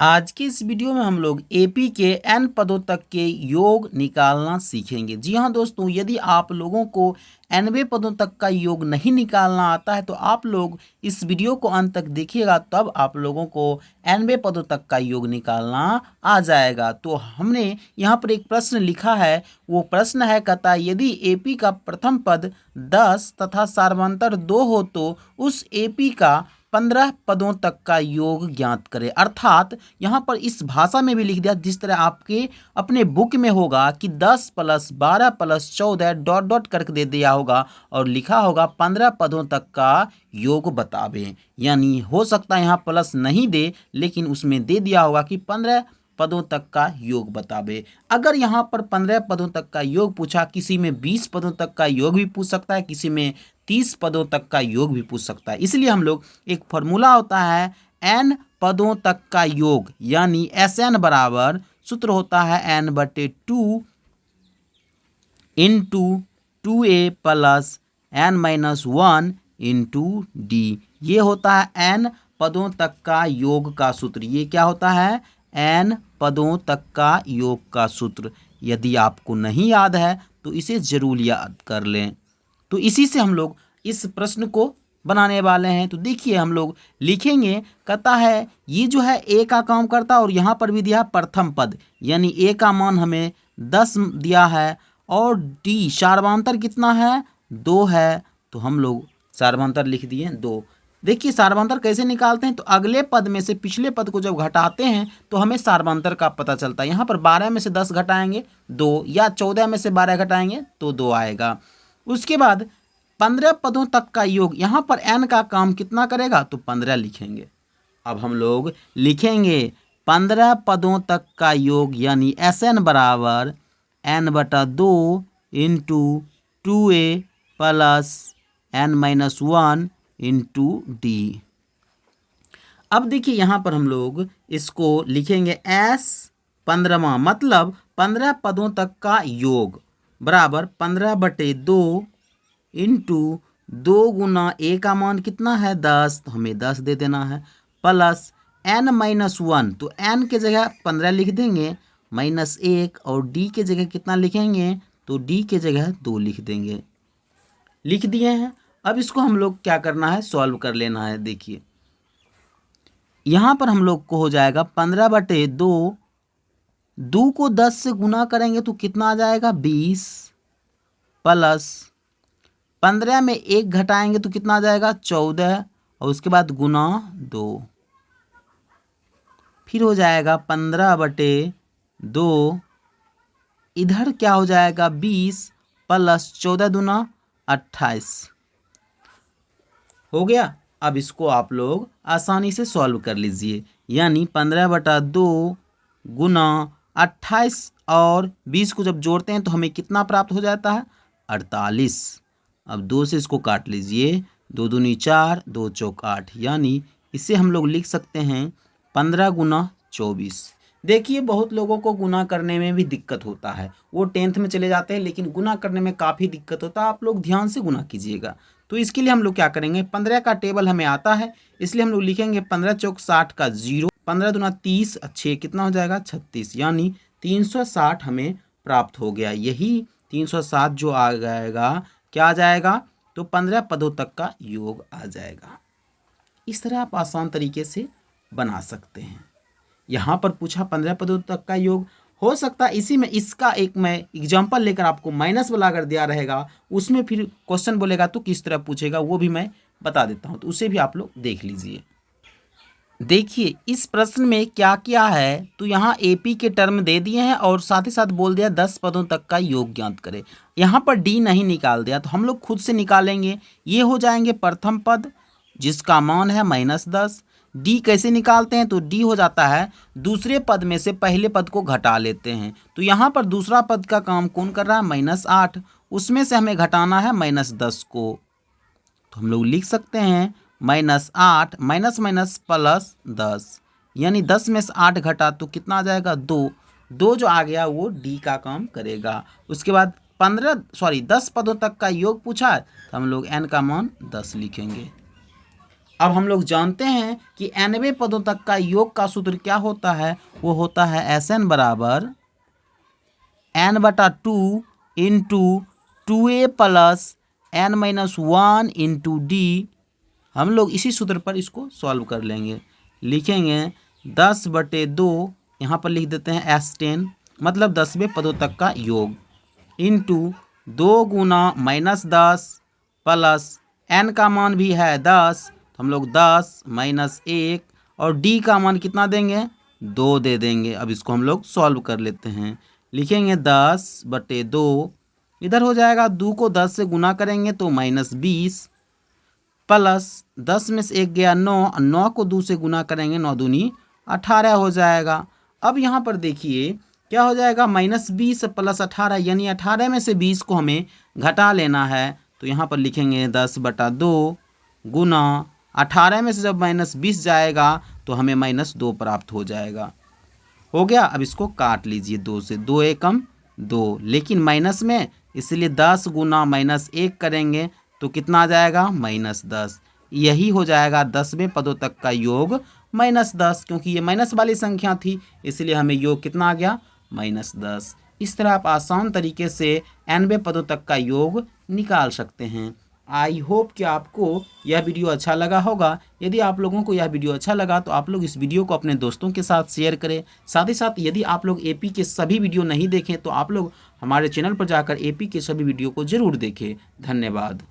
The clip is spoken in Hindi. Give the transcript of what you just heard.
आज के इस वीडियो में हम लोग एपी के एन पदों तक के योग निकालना सीखेंगे। जी हाँ दोस्तों, यदि आप लोगों को 90 पदों तक का योग नहीं निकालना आता है तो आप लोग इस वीडियो को अंत तक देखिएगा, तब आप लोगों को 90 पदों तक का योग निकालना आ जाएगा। तो हमने यहाँ पर एक प्रश्न लिखा है, वो प्रश्न है कहता है यदि एपी का प्रथम पद 10 तथा सार्वंतर 2 हो तो उस एपी का 15 पदों तक का योग ज्ञात करें। अर्थात यहाँ पर इस भाषा में भी लिख दिया जिस तरह आपके अपने बुक में होगा कि 10 प्लस 12 प्लस 14 डॉट डॉट करके दे दिया होगा और लिखा होगा 15 पदों तक का योग बतावें। यानी हो सकता है यहाँ प्लस नहीं दे, लेकिन उसमें दे दिया होगा कि 15 पदों तक का योग बतावे। अगर यहाँ पर 15 पदों तक का योग पूछा, किसी में 20 पदों तक का योग भी पूछ सकता है, किसी में 30 पदों तक का योग भी पूछ सकता है। इसलिए हम लोग एक फॉर्मूला होता है एन पदों तक का योग, यानी एस एन बराबर सूत्र होता है n/2 into 2a plus n-1 into D. ये होता है n पदों तक का योग का सूत्र। ये क्या होता है? n पदों तक का योग का सूत्र। यदि आपको नहीं याद है तो इसे जरूर याद कर लें। तो इसी से हम लोग इस प्रश्न को बनाने वाले हैं। तो देखिए हम लोग लिखेंगे, कहता है ये जो है ए का काम करता है और यहाँ पर भी दिया प्रथम पद, यानी ए का मान हमें 10 दिया है और डी सार्वंतर कितना है? 2 है। तो हम लोग सार्वंतर लिख दिए 2। देखिए सार्वंतर कैसे निकालते हैं, तो अगले पद में से पिछले पद को जब घटाते हैं तो हमें सार्वंतर का पता चलता है। यहाँ पर 12 में से 10 घटाएंगे 2, या 14 में से 12 घटाएंगे तो 2 आएगा। उसके बाद 15 पदों तक का योग, यहाँ पर n का काम कितना करेगा? तो 15 लिखेंगे। अब हम लोग लिखेंगे 15 पदों तक का योग, यानी एस एन बराबर n/2 into 2a plus n-1 into D. अब देखिए यहाँ पर हम लोग इसको लिखेंगे s 15वां, मतलब 15 पदों तक का योग बराबर 15/2 इंटू 2 गुना ए का मान कितना है? 10, तो हमें 10 दे देना है, प्लस n-1, तो n के जगह 15 लिख देंगे, -1, और d के जगह कितना लिखेंगे? तो d के जगह 2 लिख देंगे। लिख दिए हैं। अब इसको हम लोग क्या करना है? सॉल्व कर लेना है। देखिए यहाँ पर हम लोग को हो जाएगा 15/2, 2 को 10 से गुना करेंगे तो कितना आ जाएगा? 20, प्लस 15 में 1 घटाएंगे तो कितना आ जाएगा? 14, और उसके बाद गुना 2, फिर हो जाएगा 15/2, इधर क्या हो जाएगा? 20 प्लस 14 दूना 28 हो गया। अब इसको आप लोग आसानी से सॉल्व कर लीजिए, यानी 15/2 गुना 28 और 20 को जब जोड़ते हैं तो हमें कितना प्राप्त हो जाता है? 48। अब 2 से इसको काट लीजिए, 2 दूनी 4, 2 चौक 8, यानी इसे हम लोग लिख सकते हैं 15 गुना 24। देखिए बहुत लोगों को गुना करने में भी दिक्कत होता है, वो 10th में चले जाते हैं, लेकिन गुना करने में काफ़ी दिक्कत होता है। आप लोग ध्यान से गुना कीजिएगा। तो इसके लिए हम लोग क्या करेंगे, 15 का टेबल हमें आता है, इसलिए हम लोग लिखेंगे 15 चौक 60 का 0, 15 दूना 30, 6 कितना हो जाएगा? 36, यानी 360 हमें प्राप्त हो गया। यही 360 जो आ जाएगा, क्या आ जाएगा? तो 15 पदों तक का योग आ जाएगा। इस तरह आप आसान तरीके से बना सकते हैं। यहाँ पर पूछा 15 पदों तक का योग, हो सकता है इसी में इसका एक मैं एग्जाम्पल लेकर आपको माइनस वाला अगर दिया रहेगा, उसमें फिर क्वेश्चन बोलेगा तो किस तरह पूछेगा वो भी मैं बता देता हूँ, तो उसे भी आप लोग देख लीजिए। देखिए इस प्रश्न में क्या किया है, तो यहाँ एपी के टर्म दे दिए हैं और साथ ही साथ बोल दिया 10 पदों तक का योग ज्ञात करें। यहाँ पर डी नहीं निकाल दिया, तो हम लोग खुद से निकालेंगे। ये हो जाएंगे प्रथम पद जिसका मान है -10। डी कैसे निकालते हैं, तो डी हो जाता है दूसरे पद में से पहले पद को घटा लेते हैं। तो यहाँ पर दूसरा पद का काम कौन कर रहा है? -8, उसमें से हमें घटाना है -10 को। तो हम लोग लिख सकते हैं -8 माइनस माइनस प्लस 10, यानी 10 में से 8 घटा तो कितना आ जाएगा? 2 जो आ गया वो डी का काम करेगा। उसके बाद 10 पदों तक का योग पूछा है, तो हम लोग n का मान 10 लिखेंगे। अब हम लोग जानते हैं कि 90 पदों तक का योग का सूत्र क्या होता है, वो होता है SN बराबर n/2 into 2a plus n-1 into D. हम लोग इसी सूत्र पर इसको सॉल्व कर लेंगे। लिखेंगे 10/2, यहाँ पर लिख देते हैं S10 मतलब 10वें पदों तक का योग, इंटू 2 गुना -10 प्लस n का मान भी है 10, तो हम लोग 10 - 1 और d का मान कितना देंगे, 2 दे देंगे। अब इसको हम लोग सॉल्व कर लेते हैं। लिखेंगे 10/2, इधर हो जाएगा 2 को 10 से गुना करेंगे तो -20 प्लस 10 में से 1 गया 9, 9 को 2 से गुना करेंगे 9 दूनी 18 हो जाएगा। अब यहाँ पर देखिए क्या हो जाएगा, -20 प्लस 18 यानी 18 में से 20 को हमें घटा लेना है। तो यहाँ पर लिखेंगे 10/2 गुना 18 में से जब -20 जाएगा तो हमें -2 प्राप्त हो जाएगा। हो गया। अब इसको काट लीजिए 2 से, 2 एकम 2, लेकिन माइनस में, इसलिए 10 गुना -1 करेंगे तो कितना आ जाएगा, -10। यही हो जाएगा 10वें पदों तक का योग -10, क्योंकि ये माइनस वाली संख्या थी इसलिए हमें योग कितना आ गया, -10। इस तरह आप आसान तरीके से 90 पदों तक का योग निकाल सकते हैं। आई होप कि आपको यह वीडियो अच्छा लगा होगा। यदि आप लोगों को यह वीडियो अच्छा लगा तो आप लोग इस वीडियो को अपने दोस्तों के साथ शेयर करें। साथ ही साथ यदि आप लोग एपी के सभी वीडियो नहीं देखें तो आप लोग हमारे चैनल पर जाकर एपी के सभी वीडियो को ज़रूर देखें। धन्यवाद।